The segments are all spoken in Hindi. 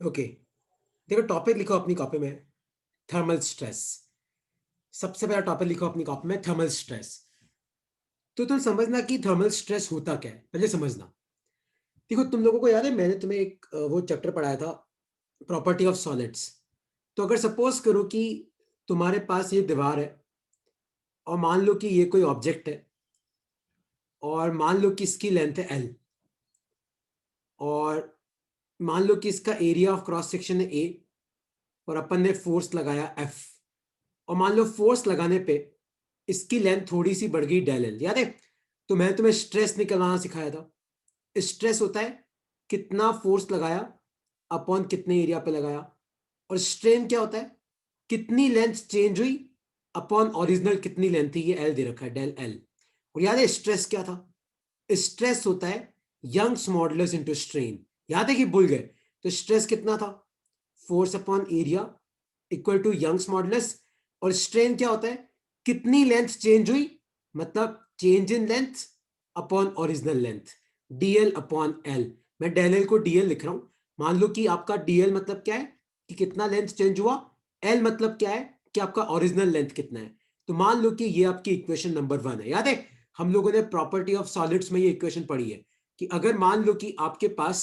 ओके, देखो टॉपिक लिखो अपनी कॉपी में, थर्मल स्ट्रेस। सबसे पहला टॉपिक लिखो अपनी कॉपी में, थर्मल स्ट्रेस। तो तुम समझना कि थर्मल स्ट्रेस होता क्या है, पहले समझना। देखो, तुम लोगों को याद है मैंने तुम्हें एक वो चैप्टर पढ़ाया था, प्रॉपर्टी ऑफ सॉलिड्स। तो अगर सपोज करो कि तुम्हारे पास ये दीवार है और मान लो कि ये कोई ऑब्जेक्ट है और मान लो कि इसकी लेंथ है एल, और मान लो कि इसका एरिया ऑफ क्रॉस सेक्शन है ए, और अपन ने फोर्स लगाया एफ, और मान लो फोर्स लगाने पे इसकी लेंथ थोड़ी सी बढ़ गई डेल एल। याद है? तो मैंने तुम्हें स्ट्रेस निकलवाना सिखाया था। स्ट्रेस होता है कितना फोर्स लगाया अपॉन कितने एरिया पे लगाया, और स्ट्रेन क्या होता है कितनी लेंथ चेंज हुई अपॉन ओरिजिनल कितनी लेंथ थी। ये एल दे रखा है, डेल एल। और याद है स्ट्रेस क्या था? स्ट्रेस होता है यंग्स मॉडुलस इनटू स्ट्रेन। याद है कि भूल गए? तो स्ट्रेस कितना था? Force upon area equal to Young's modulus. और स्ट्रेन क्या होता है कितनी लेंथ चेंज हुई, मतलब change in length upon original length, dl upon l. मैं डेल एल को डीएल लिख रहा हूं। मान लो कि आपका डीएल मतलब क्या है कि कितना लेंथ चेंज हुआ, एल मतलब क्या है कि आपका ओरिजिनल लेंथ कितना है। तो मान लो कि ये आपकी इक्वेशन नंबर 1 है। याद है हम लोगों ने प्रॉपर्टी ऑफ सॉलिड्स में ये इक्वेशन पढ़ी है कि अगर मान लो कि आपके पास,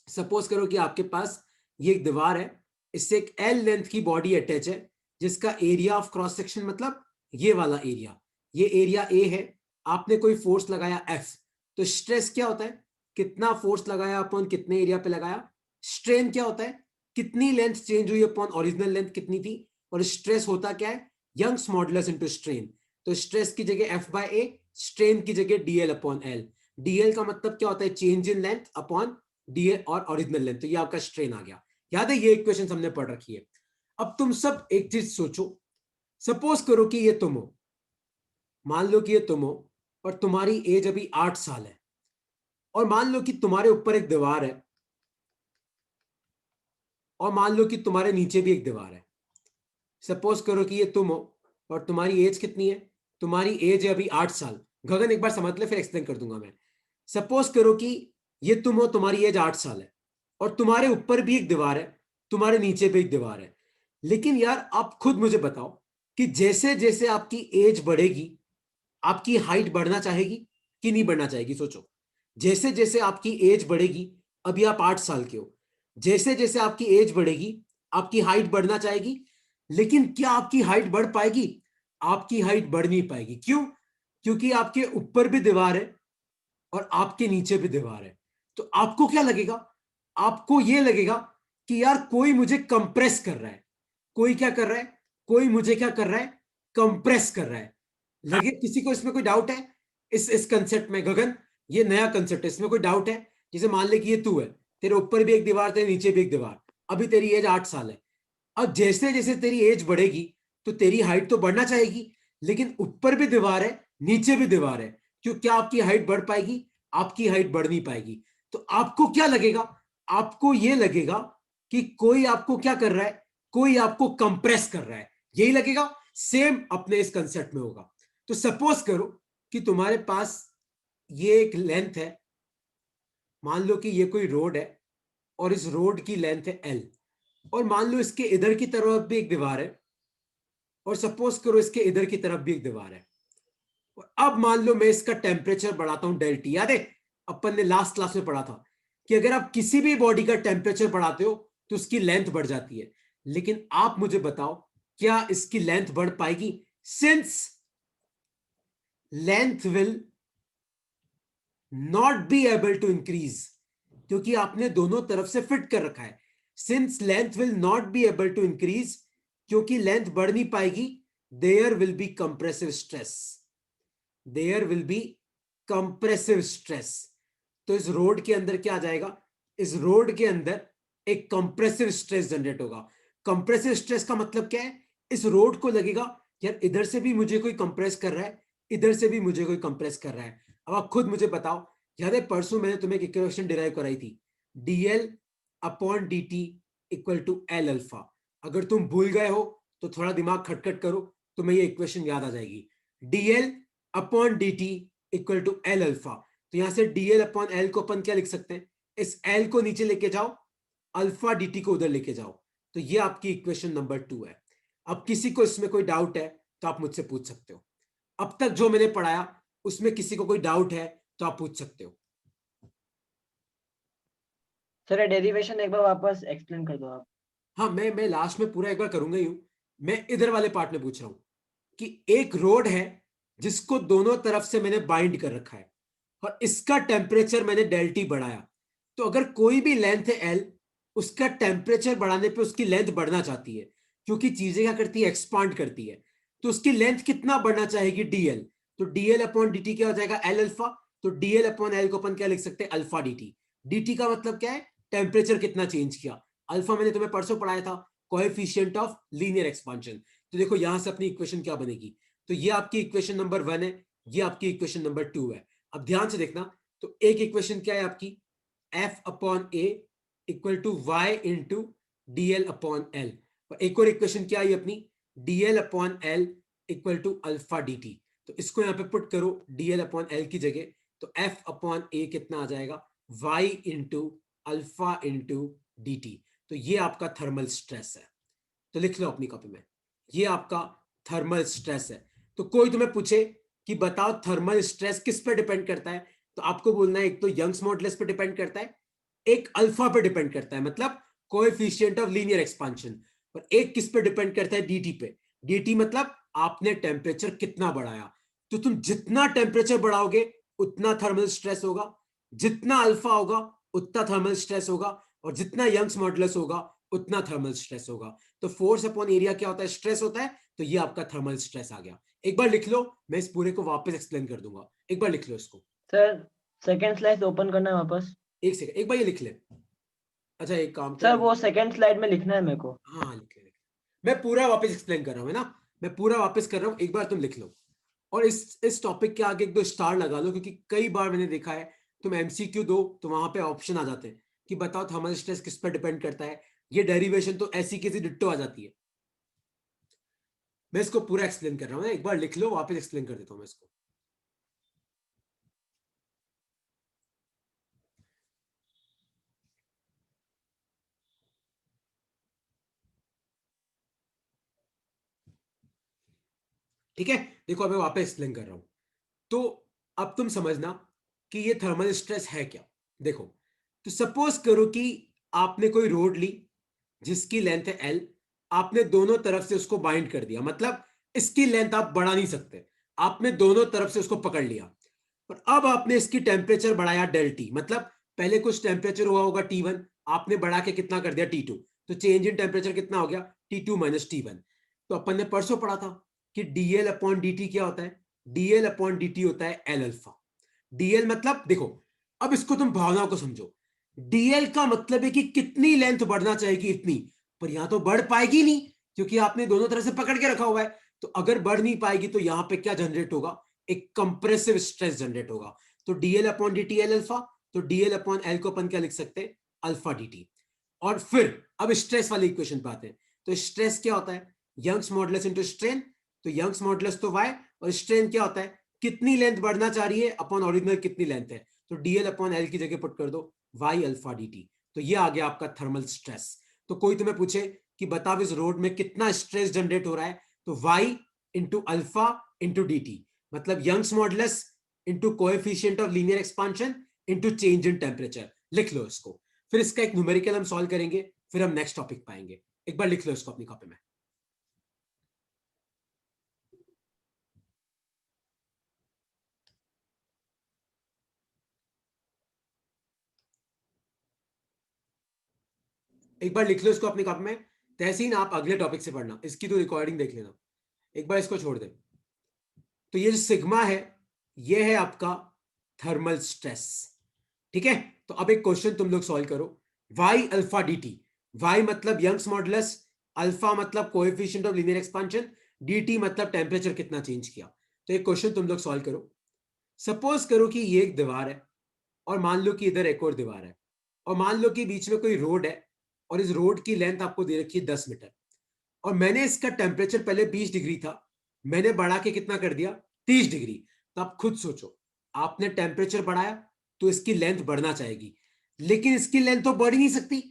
सपोज करो कि आपके पास ये एक दीवार है, इससे एक एल लेंथ की बॉडी अटैच है जिसका एरिया ऑफ क्रॉस सेक्शन मतलब ये वाला एरिया, ये एरिया ए है। आपने कोई फोर्स लगाया एफ, तो स्ट्रेस क्या होता है कितना फोर्स लगाया अपॉन कितने एरिया पे लगाया। स्ट्रेन क्या होता है कितनी लेंथ चेंज हुई अपॉन ओरिजिनल लेंथ कितनी थी। और स्ट्रेस होता क्या है यंग्स मॉडुलस इनटू स्ट्रेन। तो स्ट्रेस की जगह एफ बाय ए, स्ट्रेन की जगह डीएल अपॉन एल। डीएल का मतलब क्या होता है change in length upon DA और ओरिजिनल लेंथ। तो ये आपका स्ट्रेन आ गया। याद है ये इक्वेशन हमने पढ़ रखी है। अब तुम सब एक चीज सोचो, सपोज करो कि ये तुम हो, मान लो कि ये तुम हो और तुम्हारी एज अभी 8 साल है, और मान लो कि तुम्हारे ऊपर एक दीवार है, और मान लो कि तुम्हारे नीचे भी एक दीवार है। सपोज करो कि ये तुम हो और तुम्हारी एज कितनी है, तुम्हारी एज है अभी 8 साल। गगन एक बार समझ ले फिर एक्सप्लेन कर दूंगा मैं। सपोज करो कि ये तुम हो, तुम्हारी एज 8 साल है, और तुम्हारे ऊपर भी एक दीवार है, तुम्हारे नीचे भी एक दीवार है। लेकिन यार आप खुद मुझे बताओ कि जैसे जैसे आपकी एज बढ़ेगी आपकी हाइट बढ़ना चाहेगी कि नहीं बढ़ना चाहेगी? सोचो, जैसे जैसे आपकी एज बढ़ेगी, अभी आप 8 साल के हो, जैसे जैसे आपकी एज बढ़ेगी आपकी हाइट बढ़ना चाहेगी। लेकिन क्या आपकी हाइट बढ़ पाएगी? आपकी हाइट बढ़ नहीं पाएगी। क्यों? क्योंकि आपके ऊपर भी दीवार है और आपके नीचे भी दीवार है। तो आपको क्या लगेगा? आपको यह लगेगा कि यार कोई मुझे कंप्रेस कर रहा है। कोई क्या कर रहा है? कोई मुझे क्या कर रहा है? कंप्रेस कर रहा है। लगे किसी को इसमें कोई डाउट है? इस कंसेप्ट में गगन, ये नया कंसेप्ट है, इसमें कोई डाउट है? जैसे मान ले कि ये तू है, तेरे ऊपर भी एक दीवार, तेरे नीचे भी एक दीवार, अभी तेरी एज 8 साल है। अब जैसे जैसे तेरी एज बढ़ेगी तो तेरी हाइट तो बढ़ना चाहेगी, लेकिन ऊपर भी दीवार है नीचे भी दीवार है। क्यों? क्या आपकी हाइट बढ़ पाएगी? आपकी हाइट बढ़ नहीं पाएगी। तो आपको क्या लगेगा? आपको यह लगेगा कि कोई आपको क्या कर रहा है, कोई आपको कंप्रेस कर रहा है, यही लगेगा। सेम अपने इस कंसेप्ट में होगा। तो सपोज करो कि तुम्हारे पास ये एक लेंथ है, मान लो कि ये कोई रोड है और इस रोड की लेंथ है एल, और मान लो इसके इधर की तरफ भी एक दीवार है, और सपोज करो इसके इधर की तरफ भी एक दीवार है। और अब मान लो मैं इसका टेम्परेचर बढ़ाता हूं डेल्टी। याद है अपन ने लास्ट क्लास में पढ़ा था कि अगर आप किसी भी बॉडी का टेम्परेचर बढ़ाते हो तो उसकी लेंथ बढ़ जाती है। लेकिन आप मुझे बताओ क्या इसकी लेंथ बढ़ पाएगी? Since length will not be able to increase, क्योंकि आपने दोनों तरफ से फिट कर रखा है। Since length will not be able to increase, क्योंकि लेंथ बढ़ नहीं पाएगी, there will be compressive stress. There will be compressive stress. तो इस रोड के अंदर क्या आ जाएगा? इस रोड के अंदर एक कंप्रेसिव स्ट्रेस जनरेट होगा। कंप्रेसिव स्ट्रेस का मतलब क्या है? इस रोड को लगेगा यार इधर से भी मुझे कोई कंप्रेस कर रहा है, इधर से भी मुझे कोई कंप्रेस कर रहा है। अब आप खुद मुझे बताओ, याद है परसों मैंने तुम्हें एक इक्वेशन डिराइव कराई थी, dl upon d t equal to l alpha. अगर तुम भूल गए हो तो थोड़ा दिमाग खटखट करो, तुम्हें ये इक्वेशन याद आ जाएगी। Dl upon d t equal to l alpha. तो यहां से डीएल अपॉन एल को अपन क्या लिख सकते हैं? इस एल को नीचे लेके जाओ अल्फा dt को उधर लेके जाओ। तो ये आपकी इक्वेशन नंबर 2 है। अब किसी को इसमें कोई डाउट है तो आप मुझसे पूछ सकते हो। अब तक जो मैंने पढ़ाया उसमें किसी को कोई डाउट है तो आप पूछ सकते हो। सर डेरिवेशन एक बार वापस एक्सप्लेन कर दो आप। हाँ, मैं लास्ट में पूरा एक बार करूंगा ही हूं। मैं इधर वाले पार्ट में पूछ रहा हूं कि एक रोड है जिसको दोनों तरफ से मैंने बाइंड कर रखा है और इसका टेम्परेचर मैंने डेल्टी बढ़ाया। तो अगर कोई भी लेंथ है एल, उसका टेम्परेचर बढ़ाने पे उसकी लेंथ बढ़ना चाहती है, क्योंकि चीजें क्या करती है, एक्सपांड करती है। तो उसकी लेंथ कितना बढ़ना चाहेगी, डीएल। तो डीएल अपॉन डी टी क्या हो जाएगा, एल अल्फा। तो डीएल अपॉन एल को अपन क्या लिख सकते हैं, alpha d T. D T का मतलब क्या है, टेम्परेचर कितना चेंज किया। अल्फा मैंने तुम्हें परसों पढ़ाया था, कोएफिशिएंट ऑफ लीनियर एक्सपांशन। तो देखो यहां से अपनी इक्वेशन क्या बनेगी। तो ये आपकी इक्वेशन नंबर 1 है, ये आपकी इक्वेशन नंबर 2 है। अब ध्यान से देखना, तो एक इक्वेशन क्या है आपकी, f upon a equal to y into d l upon l. एक और इक्वेशन क्या आई अपनी, d l upon l equal to alpha d t. तो इसको यहां पे पुट करो डी एल अपॉन एल की जगह, तो एफ अपॉन ए कितना आ जाएगा, y into alpha into D t. तो ये आपका थर्मल स्ट्रेस है। तो लिख लो अपनी कॉपी में, ये आपका थर्मल स्ट्रेस है। तो कोई तुम्हें पूछे कि बताओ थर्मल स्ट्रेस किस पे डिपेंड करता है, तो आपको बोलना है एक तो यंग्स मॉडुलस पे डिपेंड करता है, एक अल्फा पे डिपेंड करता है, मतलब कोएफिशिएंट ऑफ लीनियर एक्सपांशन। और एक किस पे डिपेंड करता है, डीटी पे। डीटी मतलब आपने टेम्परेचर कितना बढ़ाया। तो तुम जितना टेम्परेचर बढ़ाओगे उतना थर्मल स्ट्रेस होगा, जितना अल्फा होगा उतना थर्मल स्ट्रेस होगा, और जितना यंग्स मॉडुलस होगा उतना थर्मल स्ट्रेस होगा। तो फोर्स अपॉन एरिया क्या होता है, स्ट्रेस होता है। तो ये आपका थर्मल स्ट्रेस आ गया। एक बार लिख लो, मैं इस पूरे को वापस एक्सप्लेन कर दूंगा। एक बार लिख लो इसको। सर सेकंड स्लाइड ओपन करना है वापस। एक सेकंड, एक बार ये लिख ले। अच्छा एक काम सर कर, वो सेकंड स्लाइड में लिखना है मेरे को। हाँ हाँ लिख ले, लिख ले। मैं पूरा वापस एक्सप्लेन कर रहा हूँ, है ना। मैं पूरा वापस कर रहा हूँ, एक बार तुम लिख लो। और इस टॉपिक के आगे एक दो स्टार लगा लो, क्योंकि कई बार मैंने देखा है तुम एमसीक्यू दो तो वहां पे ऑप्शन आ जाते हैं कि बताओ थर्मल स्ट्रेस किस पर डिपेंड करता है। ये डेरिवेशन तो ऐसी किसी डिट्टो आ जाती है। मैं इसको पूरा एक्सप्लेन कर रहा हूँ, एक बार लिख लो, वापस एक्सप्लेन कर देता हूँ मैं इसको। ठीक है, देखो अब मैं वापस एक्सप्लेन कर रहा हूं। तो अब तुम समझना कि ये थर्मल स्ट्रेस है क्या। देखो, तो सपोज करो कि आपने कोई रोड ली जिसकी लेंथ है एल, आपने दोनों तरफ से उसको बाइंड कर दिया, मतलब इसकी लेंथ आप बढ़ा नहीं सकते, आपने दोनों तरफ से उसको पकड़ लिया। और अब आपने इसकी टेम्परेचर बढ़ाया डेल टी, मतलब पहले कुछ टेम्परेचर हुआ होगा T1, आपने बढ़ा के कितना कर दिया T2। तो चेंज इन टेम्परेचर कितना हो गया, T2 माइनस T1। तो अपन ने परसों पढ़ा था कि डीएल अपॉन डी टी क्या होता है, डीएल अपॉन डी टी होता है एल अल्फा। डीएल मतलब देखो, अब इसको तुम भावनाओं को समझो। डीएल का मतलब है कि कितनी लेंथ बढ़ना चाहेगी, इतनी। पर यहां तो बढ़ पाएगी नहीं, क्योंकि आपने दोनों तरफ से पकड़ के रखा हुआ है। तो अगर बढ़ नहीं पाएगी तो यहां पे क्या जनरेट होगा, एक कंप्रेसिव स्ट्रेस जनरेट होगा। तो DL upon d T L alpha. तो डीएल अपॉन एल को अपन क्या लिख सकते हैं, अल्फा डी टी। और फिर अब स्ट्रेस वाली इक्वेशन पे आते हैं। तो स्ट्रेस क्या होता है, यंग्स मॉडुलस इनटू स्ट्रेन। तो यंग्स मॉडुलस तो y, और स्ट्रेन क्या होता है, कितनी लेंथ बढ़ना चाह रही है अपॉन ओरिजिनल कितनी लेंथ है। तो डीएल अपॉन एल की जगह पुट कर दो y अल्फा डी टी। तो ये आ गया आपका थर्मल स्ट्रेस। तो कोई तुम्हें पूछे कि बताओ इस रोड में कितना स्ट्रेस जनरेट हो रहा है, तो y into alpha into D T, मतलब Young's modulus into coefficient of linear expansion into change in temperature. लिख लो इसको, फिर इसका एक न्यूमेरिकल हम सॉल्व करेंगे, फिर हम नेक्स्ट टॉपिक पाएंगे। एक बार लिख लो इसको अपनी कॉपी में। एक बार लिख लो इसको अपनी कॉपी में। तहसीन आप अगले टॉपिक से पढ़ना, इसकी तो रिकॉर्डिंग देख लेना, एक बार इसको छोड़ दे। तो ये जो सिग्मा है, ये है आपका थर्मल स्ट्रेस। ठीक है, तो अब एक क्वेश्चन तुम लोग सॉल्व करो। Y alpha d t, y मतलब यंग्स मॉडुलस, अल्फा मतलब coefficient of linear expansion, d T मतलब टेम्परेचर कितना चेंज किया। तो एक क्वेश्चन तुम लोग सॉल्व करो। सपोज करो कि ये एक दीवार है, और मान लो कि इधर एक और दीवार है, और मान लो कि बीच में कोई रोड है, और इस रोड की लेंथ आपको दे रखी है 10 मीटर, और मैंने इसका टेम्परेचर पहले 20 डिग्री था, मैंने बढ़ा के कितना कर दिया, 30 डिग्री। तो आप खुद सोचो, आपने टेम्परेचर बढ़ाया तो इसकी लेंथ बढ़ना चाहेगी, लेकिन इसकी लेंथ तो बढ़ ही नहीं सकती,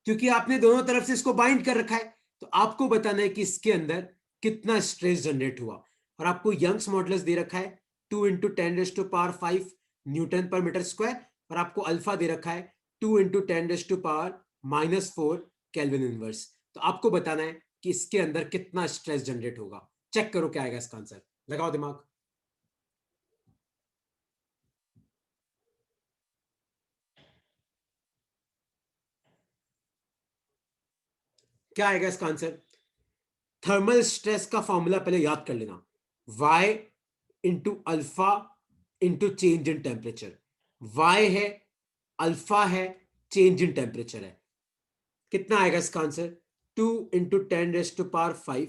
क्योंकि आपने दोनों तरफ से इसको बाइंड कर रखा है, तो आपको बताना है कि इसके अंदर कितना स्ट्रेस जनरेट हुआ। और आपको यंग्स मॉडुलस दे रखा है 2 इंटू 10⁵ न्यूटन पर मीटर स्क्वायर, और आपको अल्फा दे रखा है 2 इंटू 10⁻⁻⁴ केल्विन इनवर्स। तो आपको बताना है कि इसके अंदर कितना स्ट्रेस जनरेट होगा। चेक करो क्या आएगा इसका आंसर, लगाओ दिमाग। क्या आएगा इसका आंसर? थर्मल स्ट्रेस का फॉर्मूला पहले याद कर लेना, y into alpha into change in temperature. y है, अल्फा है, चेंज इन टेम्परेचर है। कितना आएगा इसका answer? 2 into 10⁵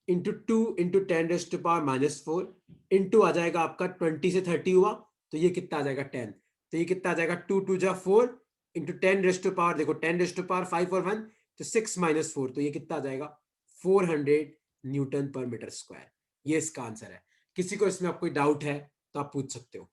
into 2 into 10⁻⁻⁴ into आ जाएगा आपका 20 से 30 हुआ, तो ये कितना आ जाएगा 10। तो ये कितना आ जाएगा 2 2 जा 4 इंटू 10⁻, देखो 10⁵5 और 1 तो 6 - 4, तो ये कितना आ जाएगा 400 न्यूटन पर मीटर स्क्वायर। ये इसका आंसर है। किसी को इसमें आप कोई डाउट है तो आप पूछ सकते हो।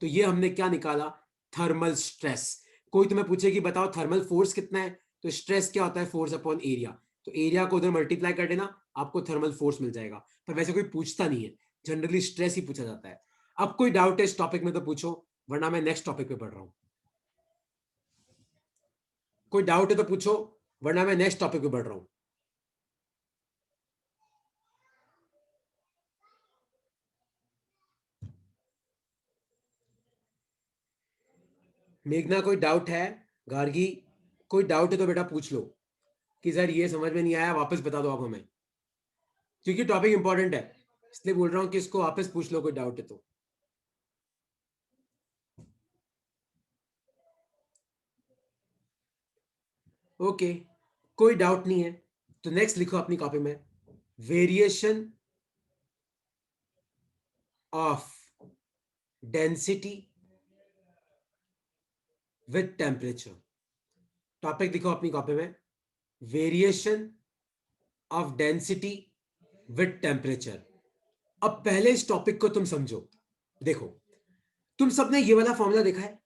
तो ये हमने क्या निकाला? Thermal stress. कोई तुम्हें पूछे कि बताओ थर्मल फोर्स कितना है, तो स्ट्रेस क्या होता है? Force upon area. तो एरिया को उधर मल्टीप्लाई कर देना, आपको थर्मल फोर्स मिल जाएगा। पर वैसे कोई पूछता नहीं है, जनरली स्ट्रेस ही पूछा जाता है। अब कोई डाउट है इस टॉपिक में तो पूछो, वरना मैं नेक्स्ट टॉपिक पे पढ़ रहा हूं। कोई डाउट है तो पूछो, वरना मैं नेक्स्ट टॉपिक पे बढ़ रहा हूं। मेघना कोई डाउट है? गार्गी कोई डाउट है तो बेटा पूछ लो कि सर ये समझ में नहीं आया, वापस बता दो आप हमें, क्योंकि टॉपिक इंपॉर्टेंट है, इसलिए बोल रहा हूं कि इसको वापस पूछ लो कोई डाउट है तो। ओके, कोई डाउट नहीं है तो नेक्स्ट लिखो अपनी कॉपी में, variation of density with temperature. Topic लिखो अपनी कॉपी में, variation of density with temperature. अब पहले इस टॉपिक को तुम समझो। देखो, तुम सबने ये वाला फॉर्मूला देखा है,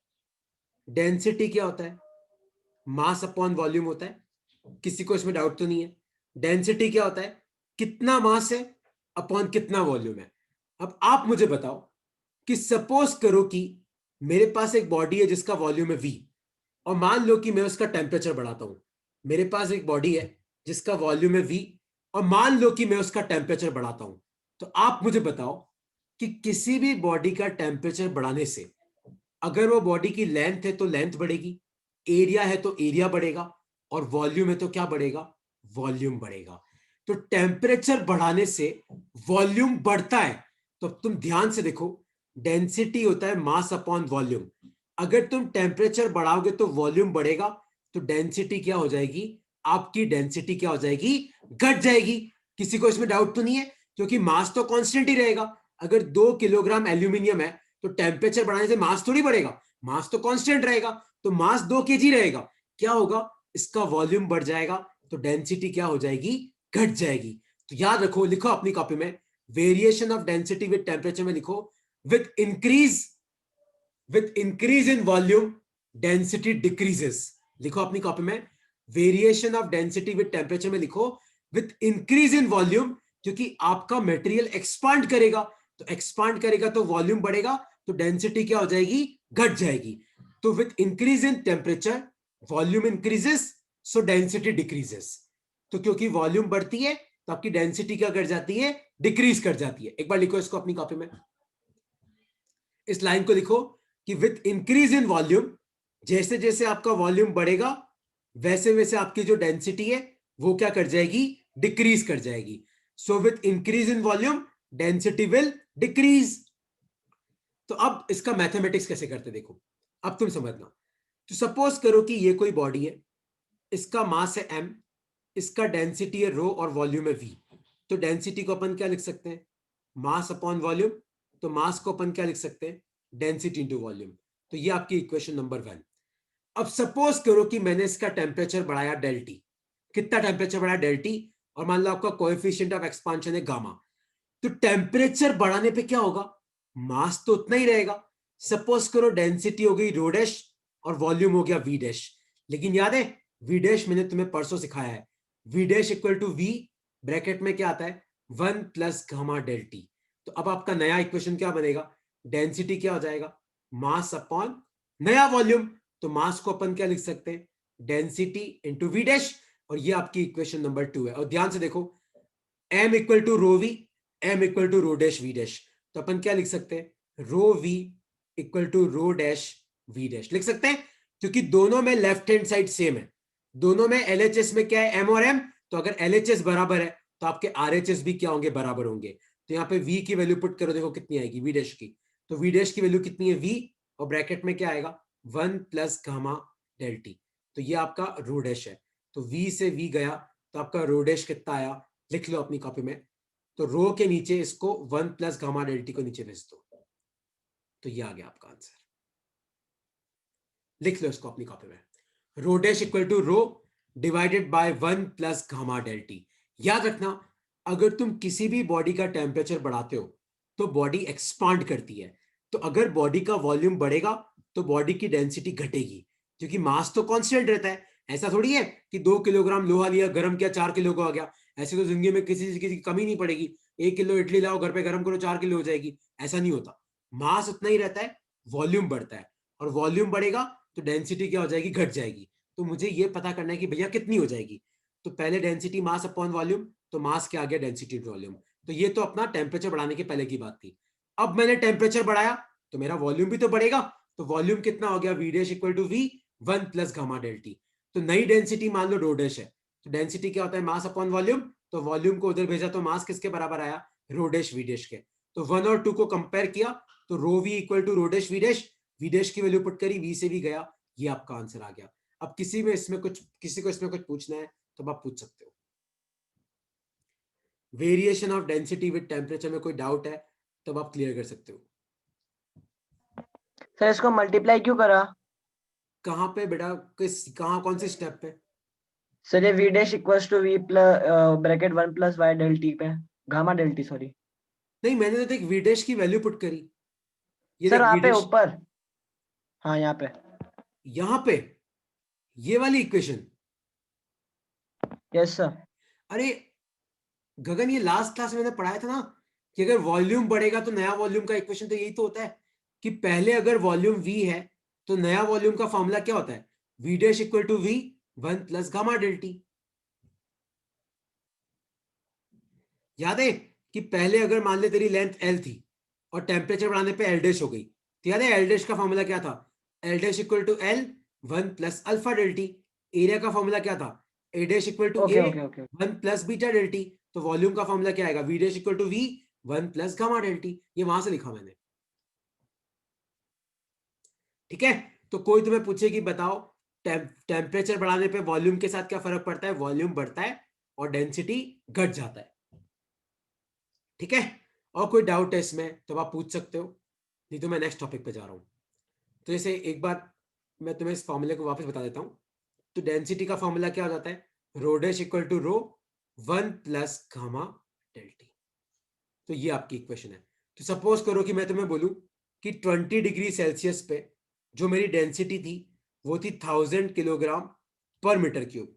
डेंसिटी क्या होता है? मास अपॉन वॉल्यूम होता है। किसी को इसमें डाउट तो नहीं है? डेंसिटी क्या होता है? कितना मास है अपॉन कितना वॉल्यूम है। अब आप मुझे बताओ कि सपोज करो कि मेरे पास एक बॉडी है जिसका वॉल्यूम है v, और मान लो कि मैं उसका टेम्परेचर बढ़ाता हूं। मेरे पास एक बॉडी है जिसका वॉल्यूम है v, और मान लो कि मैं उसका टेम्परेचर बढ़ाता हूं। तो आप मुझे बताओ कि किसी भी बॉडी का टेम्परेचर बढ़ाने से अगर वो बॉडी की लेंथ है तो लेंथ बढ़ेगी, एरिया है तो एरिया बढ़ेगा, और वॉल्यूम है तो क्या बढ़ेगा? वॉल्यूम बढ़ेगा। तो टेम्परेचर बढ़ाने से वॉल्यूम बढ़ता है। तो तुम ध्यान से देखो, डेंसिटी होता है मास अपॉन वॉल्यूम। अगर तुम टेम्परेचर बढ़ाओगे तो वॉल्यूम बढ़ेगा, तो डेंसिटी क्या हो जाएगी? आपकी डेंसिटी क्या हो जाएगी? घट जाएगी। किसी को इसमें डाउट तो नहीं है? क्योंकि मास तो कांस्टेंट ही रहेगा। अगर 2 किलोग्राम एल्यूमिनियम है तो टेम्परेचर बढ़ाने से मास थोड़ी बढ़ेगा, मास तो कांस्टेंट रहेगा। तो मास 2 kg रहेगा, क्या होगा? इसका वॉल्यूम बढ़ जाएगा, तो डेंसिटी क्या हो जाएगी? घट जाएगी। तो याद रखो, लिखो अपनी कॉपी में, variation of density with temperature में लिखो, with increase in volume density decreases. लिखो अपनी कॉपी में, variation of density with temperature में लिखो विद इंक्रीज इन वॉल्यूम, क्योंकि आपका मटेरियल एक्सपांड करेगा, तो एक्सपांड करेगा तो वॉल्यूम बढ़ेगा, तो डेंसिटी क्या हो जाएगी? घट जाएगी। तो with increase in temperature volume increases, so density decreases. तो क्योंकि वॉल्यूम बढ़ती है तो आपकी डेंसिटी क्या कर जाती है? डिक्रीज कर जाती है। एक बार लिखो इसको अपनी कॉपी में, इस लाइन को लिखो कि विद इंक्रीज इन वॉल्यूम, जैसे जैसे आपका वॉल्यूम बढ़ेगा वैसे वैसे आपकी जो डेंसिटी है वो क्या कर जाएगी? डिक्रीज कर जाएगी। So with increase in volume density will decrease. तो अब इसका मैथमेटिक्स कैसे करते देखो, अब तुम समझना। तो सपोज करो कि ये कोई बॉडी है, इसका मास है m, इसका डेंसिटी है रो और वॉल्यूम है v। तो डेंसिटी को अपन क्या लिख सकते हैं? Mass upon volume. तो मास को अपन क्या लिख सकते हैं? Density into volume. तो ये आपकी इक्वेशन नंबर 1। अब सपोज करो कि मैंने इसका टेम्परेचर बढ़ाया डेल टी। कितना टेम्परेचर बढ़ाया? Del t. और मान लो आपका कोएफिशिएंट ऑफ एक्सपांशन है गामा। तो टेम्परेचर बढ़ाने पे क्या होगा? मास तो उतना ही रहेगा। सपोज करो डेंसिटी हो गई रो डैश और वॉल्यूम हो गया वी डैश। लेकिन याद है वी डैश मैंने तुम्हें परसों सिखाया है, v dash equal to v, bracket में क्या आता है 1 प्लस गामा डेल टी। तो अब आपका नया इक्वेशन क्या बनेगा, डेंसिटी क्या हो जाएगा, मास अपॉन नया वॉल्यूम। तो मास को अपन क्या लिख सकते हैं, डेंसिटी इंटू वी डैश, और ये आपकी इक्वेशन नंबर 2 है। और ध्यान से देखो, m equal to rho V, m equal to rho dash V dash, तो अपन क्या लिख सकते हैं, rho V equal to rho dash V dash लिख सकते हैं, क्योंकि दोनों में लेफ्ट हैंड साइड सेम है, दोनों में एलएचएस में क्या है m और m, तो अगर एलएचएस बराबर है तो आपके आरएचएस भी क्या होंगे, बराबर होंगे। तो यहाँ पे v की वैल्यू पुट करो, देखो कितनी आएगी वी डैश की, तो वी डैश की वैल्यू कितनी है v, और ब्रैकेट में क्या आएगा 1 प्लस गामा डेल टी, तो ये आपका रो डैश है। तो v से v गया, तो आपका रो डैश कितना आया, लिख लो अपनी कॉपी में। तो रो के नीचे इसको 1 प्लस गामा डेल टी को नीचे भेज दो, तो ये आ गया आपका आंसर। लिख लो इसको अपनी कॉपी में, rho dash equal to rho divided by 1 plus gamma del t. याद रखना, अगर तुम किसी भी बॉडी का टेम्परेचर बढ़ाते हो तो बॉडी एक्सपांड करती है, तो अगर बॉडी का वॉल्यूम बढ़ेगा तो बॉडी की डेंसिटी घटेगी, क्योंकि मास तो कांस्टेंट रहता है। ऐसा थोड़ी है कि 2 किलोग्राम लोहा लिया, गर्म किया, 4 किलो का हो गया। ऐसे तो जिंदगी में किसी चीज की कमी नहीं पड़ेगी, 1 किलो इडली लाओ घर पे गर्म करो 4 किलो हो जाएगी, ऐसा नहीं होता। मास उतना ही रहता है, वॉल्यूम बढ़ता है, और वॉल्यूम बढ़ेगा तो डेंसिटी क्या हो जाएगी, घट जाएगी। तो मुझे ये पता करना है कि भैया कितनी हो जाएगी, तो पहले डेंसिटी मास अपॉन वॉल्यूम, तो मास क्या आ गया, डेंसिटी वॉल्यूम। तो ये तो अपना टेम्परेचर बढ़ाने के पहले की बात थी। अब मैंने टेम्परेचर बढ़ाया तो मेरा वॉल्यूम भी तो बढ़ेगा, तो वॉल्यूम कितना हो गया, v dash equal to v 1 plus gamma del t. तो नई डेंसिटी मान लो रो डैश है, तो डेंसिटी क्या होता है, मास अपॉन वॉल्यूम, तो वॉल्यूम को उधर भेजा तो मास किसके बराबर आया, रो डैश वी डैश के। तो 1 और 2 को कंपेयर किया तो rho V equal to rho dash V dash की वैल्यू पुट करी, वी से भी गया, ये आपका आंसर आ गया। अब किसी को इसमें कुछ पूछना है तो आप पूछ सकते हो। Variation of density with temperature में कोई डाउट है तब आप क्लियर कर सकते हो। सर इसको मल्टीप्लाई क्यों करा? कहाँ पे बेटा, कौन सी स्टेप पे? सर ये v dash equals to v plus bracket 1 plus y del t पे, गामा डेल टी सॉरी। नहीं, मैंने तो देख वी डैश की वैल्यू पुट करी, ये सर देख वहां वी पे डैश ऊपर, हाँ यहाँ पे। यहाँ पे, ये वाली इक्वेशन। Yes sir. अरे गगन, ये लास्ट क्लास में मैंने पढ़ाया था ना कि अगर वॉल्यूम बढ़ेगा तो नया वॉल्यूम का इक्वेशन तो यही तो होता है कि पहले अगर वॉल्यूम v है तो नया वॉल्यूम का फॉर्मूला क्या होता है, v dash equal to v 1 plus gamma del t. याद है कि पहले अगर मान ले तेरी लेंथ l थी और टेम्परेचर बढ़ाने पे l डैश हो गई, तो याद है l डैश का फॉर्मूला क्या था, l dash equal to l 1 plus alpha del t. Area का फॉर्मूला क्या था, a dash equal to okay a okay okay. 1 plus beta del t. तो वॉल्यूम का फॉर्मूला क्या आएगा, v dash equal to v 1 plus gamma del t. ये वहां से लिखा मैंने, ठीक है। तो कोई तुम्हें पूछे कि बताओ टेम्परेचर बढ़ाने पे वॉल्यूम के साथ क्या फर्क पड़ता है, वॉल्यूम बढ़ता है और डेंसिटी घट जाता है, ठीक है। और कोई डाउट है इसमें तो आप पूछ सकते हो, नहीं तो मैं नेक्स्ट टॉपिक पे जा रहा हूं। तो जैसे एक बार मैं तुम्हें इस फॉर्मूले को वापस बता देता हूं। तो डेंसिटी का फॉर्मूला क्या हो जाता है, rho dash equal to rho 1 plus gamma del t. तो ये आपकी इक्वेशन है। तो सपोज करो कि मैं तुम्हें बोलूं कि 20 डिग्री सेल्सियस पे जो मेरी डेंसिटी थी वो थी 1000 किलोग्राम पर मीटर क्यूब।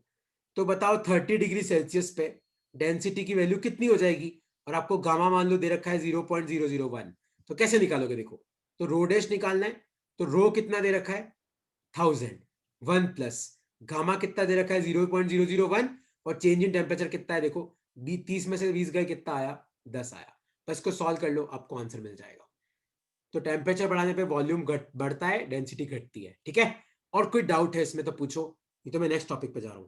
तो बताओ 30 डिग्री सेल्सियस पे डेंसिटी की वैल्यू कितनी हो जाएगी, और आपको गामा मान लो दे रखा है 0.001। तो कैसे निकालोगे, देखो, तो रो डैश निकालना है, तो रो कितना दे रखा है 1000, 1 प्लस गामा कितना दे रखा है 0.001, और चेंज इन टेम्परेचर कितना है, देखो 30 में से 20 गए, कितना आया 10 आया। बस इसको सॉल्व कर लो, आपको आंसर मिल जाएगा। तो टेम्परेचर बढ़ाने पे वॉल्यूम बढ़ता है, डेंसिटी घटती है, ठीक है। और कोई डाउट है इसमें तो पूछो, नहीं तो मैं नेक्स्ट टॉपिक पे जा रहा हूं।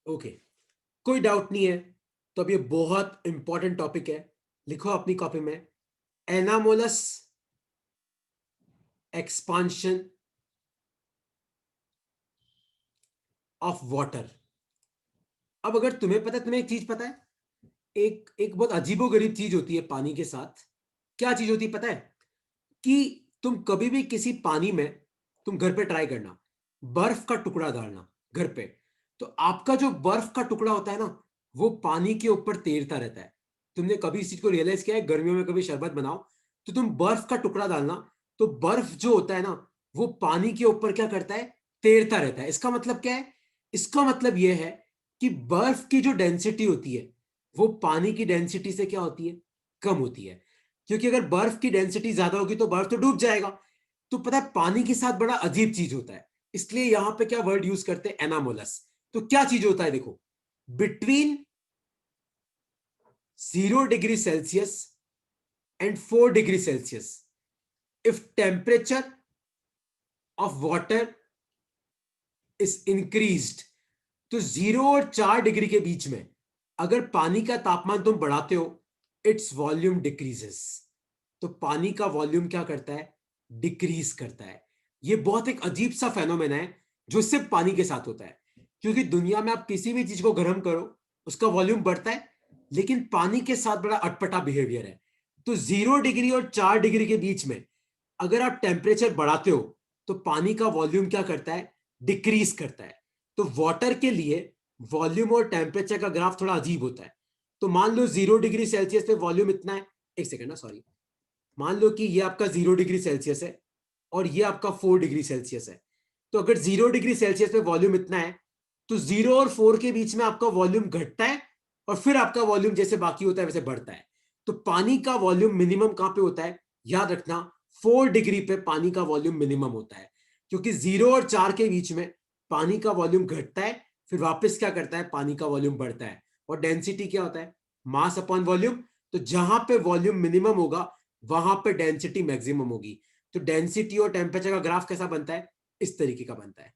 ओके, कोई डाउट नहीं है तो अब ये बहुत इंपॉर्टेंट टॉपिक है, लिखो अपनी कॉपी में, एनामोलस एक्सपांशन ऑफ वाटर। अब अगर तुम्हें पता है, तुम्हें एक चीज पता है, एक एक बहुत अजीबोगरीब चीज होती है पानी के साथ। क्या चीज होती है पता है, कि तुम कभी भी किसी पानी में, तुम घर पे ट्राई करना, बर्फ का टुकड़ा डालना घर पे, तो आपका जो बर्फ का टुकड़ा होता है ना, वो पानी के ऊपर तैरता रहता है। तुमने कभी इस चीज को रियलाइज किया है, गर्मियों में कभी शरबत बनाओ तो तुम बर्फ का टुकड़ा डालना, तो बर्फ जो होता है ना, वो पानी के ऊपर क्या करता है, तैरता रहता है। इसका मतलब क्या है, इसका मतलब यह है कि बर्फ की जो डेंसिटी होती है वो पानी की डेंसिटी से क्या होती है, कम होती है। क्योंकि अगर बर्फ की डेंसिटी ज्यादा होगी तो बर्फ तो डूब जाएगा। तो पता है पानी के साथ बड़ा अजीब चीज होता है, इसलिए यहां पे क्या वर्ड यूज करते हैं, एनामोलस। तो क्या चीज होता है, देखो, between 0 degree Celsius and 4 degree Celsius, if temperature of water is increased, तो 0 और 4 डिग्री के बीच में अगर पानी का तापमान तुम बढ़ाते हो, इट्स वॉल्यूम डिक्रीजेस। तो पानी का वॉल्यूम क्या करता है, डिक्रीज करता है। ये बहुत एक अजीब सा फेनोमेना है जो सिर्फ पानी के साथ होता है। क्योंकि दुनिया में आप किसी भी चीज को गर्म करो उसका वॉल्यूम बढ़ता है, लेकिन पानी के साथ बड़ा अटपटा बिहेवियर है। तो 0 डिग्री और 4 डिग्री के बीच में अगर आप टेम्परेचर बढ़ाते हो तो पानी का वॉल्यूम क्या करता है, डिक्रीज करता है। तो वाटर के लिए वॉल्यूम और टेम्परेचर का ग्राफ थोड़ा अजीब होता है। तो मान लो 0 डिग्री सेल्सियस पे वॉल्यूम इतना है, एक सेकंड ना, सॉरी, मान लो कि ये आपका 0 डिग्री सेल्सियस है और ये आपका 4 डिग्री सेल्सियस है। तो अगर 0 डिग्री सेल्सियस पे वॉल्यूम इतना है तो 0 और 4 के बीच में आपका वॉल्यूम घटता है और फिर आपका वॉल्यूम जैसे बाकी होता है वैसे बढ़ता है। तो पानी का वॉल्यूम मिनिमम कहां पे होता है, याद रखना, 4 डिग्री पे पानी का वॉल्यूम मिनिमम होता है। क्योंकि 0 और 4 के बीच में पानी का वॉल्यूम घटता है, फिर वापस क्या करता है, पानी का वॉल्यूम बढ़ता है। और डेंसिटी क्या होता है, मास अपॉन वॉल्यूम। तो जहां पे वॉल्यूम मिनिमम होगा वहां पे डेंसिटी मैक्सिमम होगी। तो डेंसिटी और टेम्परेचर का ग्राफ कैसा बनता है, इस तरीके का बनता है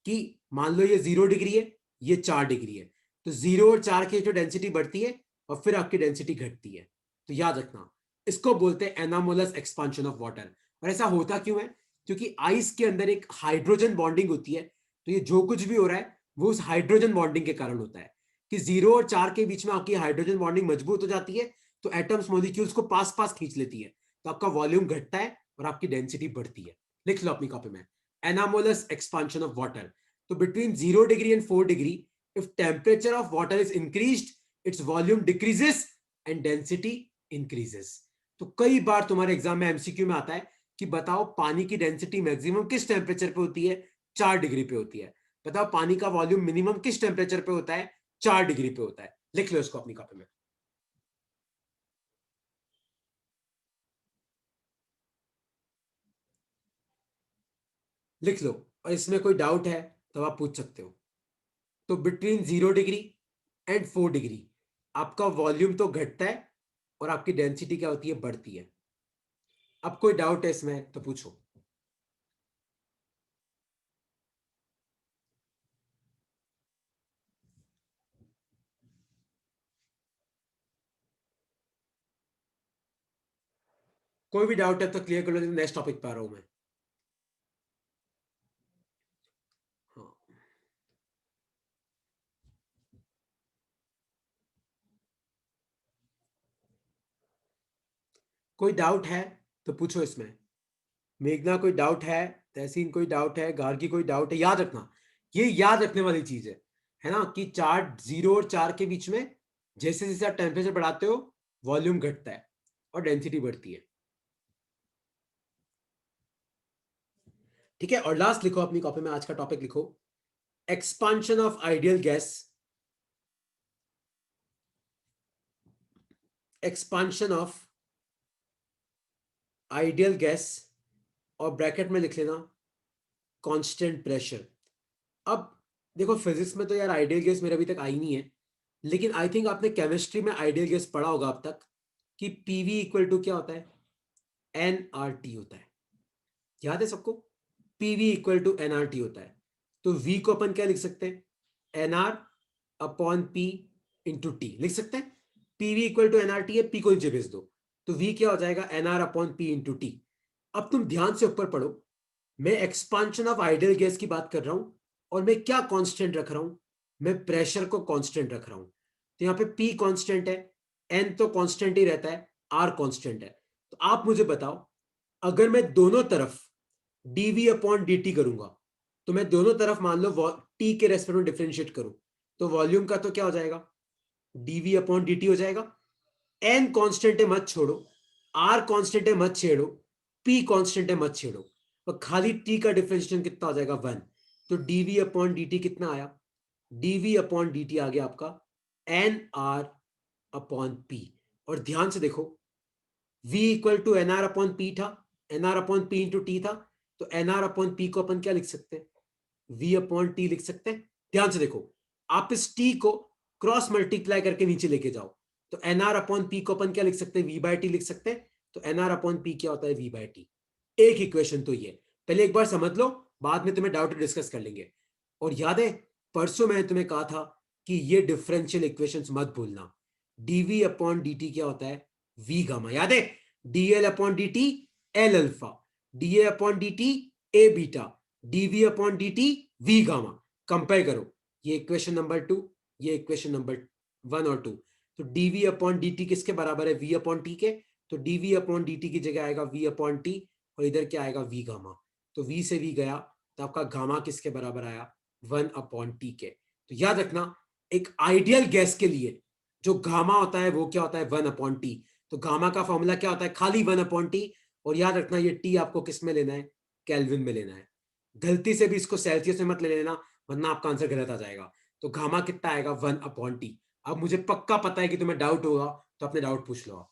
कि मान लो ये 0 डिग्री है, ये 4 डिग्री है, तो 0 और 4 की जो डेंसिटी बढ़ती है और फिर आपकी डेंसिटी घटती है। तो याद रखना, इसको बोलते हैं एनामोलस एक्सपांशन ऑफ वाटर। और ऐसा होता क्यों है, क्योंकि आइस के अंदर एक हाइड्रोजन बॉन्डिंग होती है। तो ये जो कुछ भी हो रहा है वो उस हाइड्रोजन बॉन्डिंग के कारण होता है कि 0 और 4 के बीच में आपकी हाइड्रोजन बॉन्डिंग मजबूत हो जाती है, तो एटम्स मॉलिक्यूल्स को पास पास खींच लेती है, तो आपका वॉल्यूम घटता है और आपकी डेंसिटी बढ़ती है। लिख लो अपनी कॉपी में, एनामोलस एक्सपांशन ऑफ वाटर। तो between 0 degree and 4 degree, if temperature of water is increased, its volume decreases and density increases. तो कई बार तुम्हारे एग्जाम में एमसीक्यू में आता है कि बताओ पानी की डेंसिटी मैक्सिमम किस टेम्परेचर पे होती है, 4 डिग्री पे होती है। बताओ पानी का वॉल्यूम मिनिमम किस टेम्परेचर पे होता है, 4 डिग्री पे होता है। लिख लो इसको अपनी कॉपी में। लिख लो, और इसमें कोई डाउट है तो आप पूछ सकते हो। तो बिटवीन 0 डिग्री एंड 4 डिग्री आपका वॉल्यूम तो घटता है और आपकी डेंसिटी क्या होती है, बढ़ती है। अब कोई डाउट है इसमें तो पूछो। कोई भी डाउट है तो क्लियर कर लो, नेक्स्ट टॉपिक पे आ रहा हूं मैं। हाँ, कोई डाउट है तो पूछो इसमें। मेघना कोई डाउट है, तहसीन कोई डाउट है, गार्गी कोई डाउट है। याद रखना, ये याद रखने वाली चीज है ना, कि 0 और 4 के बीच में जैसे जैसे आप टेम्परेचर बढ़ाते हो वॉल्यूम घटता है और डेंसिटी बढ़ती है। ठीक है, और लास्ट लिखो अपनी कॉपी में, आज का टॉपिक लिखो, expansion of ideal gas, expansion of ideal gas, और ब्रैकेट में लिख लेना कांस्टेंट प्रेशर। अब देखो फिजिक्स में तो यार आइडियल गैस मेरे अभी तक आई नहीं है, लेकिन आई थिंक आपने केमिस्ट्री में आइडियल गैस पढ़ा होगा अब तक, कि पीवी इक्वल टू क्या होता है, एनआरटी होता है। याद है सबको, पीवी इक्वल टू एनआरटी होता है। तो वी को अपन क्या लिख सकते हैं, nr upon p into t लिख सकते हैं। पीवी इक्वल टू एनआरटी है, पी को नीचे भेज दो, तो वी क्या हो जाएगा, nr upon p into t. अब तुम ध्यान से ऊपर पढ़ो, मैं एक्सपांशन ऑफ आइडियल गैस की बात कर रहा हूं और मैं क्या कांस्टेंट रख रहा हूं, मैं प्रेशर को कांस्टेंट रख रहा हूं। तो यहां पे पी कांस्टेंट है, एन तो कांस्टेंट ही रहता है, आर कांस्टेंट है। तो आप मुझे बताओ, अगर मैं दोनों तरफ डीवी अपॉन डी टी करूंगा, तो मैं दोनों तरफ मान लो टी के रेस्पेक्ट में डिफरेंशिएट करूं, तो वॉल्यूम का तो क्या हो जाएगा, डीवी अपॉन डी टी हो जाएगा। एन कांस्टेंट है मत छोड़ो, आर कांस्टेंट है मत छेड़ो, पी कांस्टेंट है मत छेड़ो। और खाली टी का डिफरेंशिएशन कितना हो जाएगा 1, तो dv अपॉन dt कितना आया, dv अपॉन dt आ गया आपका nr अपॉन p। और ध्यान से देखो v equal to nr upon p था, nr upon p into t था, तो nr अपॉन p को अपन क्या लिख सकते हैं, v अपॉन t लिख सकते हैं। ध्यान से देखो, आप इस t को क्रॉस मल्टीप्लाई करके नीचे लेके जाओ, तो nr अपॉन p को अपन क्या लिख सकते हैं, v बाय t लिख सकते हैं, तो nr अपॉन p क्या होता है, v बाय t। एक इक्वेशन तो ये पहले एक बार समझ लो, बाद में तुम्हें डाउट डिस्कस कर लेंगे। और याद है परसों मैंने तुम्हें कहा था कि ये डिफरेंशियल इक्वेशंस मत भूलना, dv अपॉन dt क्या होता है, v गामा, याद है, dl upon dt l alpha, da upon dt a beta, dv upon dt v gamma. Compare करो, ये इक्वेशन नंबर 2, ये इक्वेशन नंबर 1 और 2, तो dv अपॉन dt किसके बराबर है, v अपॉन t के, तो dv अपॉन dt की जगह आएगा v अपॉन t, और इधर क्या आएगा v गामा, तो v से v गया, तो आपका गामा किसके बराबर आया, 1 अपॉन t के। तो याद रखना एक आइडियल गैस के लिए जो गामा होता है वो क्या होता है, 1 अपॉन टी। तो गामा का फॉर्मूला क्या होता है, खाली 1 अपॉन टी, और याद रखना ये टी आपको किस में लेना है, केल्विन में लेना है। गलती से भी इसको सेल्सियस में मत ले लेना, वरना आपका आंसर गलत आ जाएगा। तो गामा कितना आएगा, 1 अपॉन टी। अब मुझे पक्का पता है कि तुम्हें डाउट होगा, तो अपने डाउट पूछ लो, आप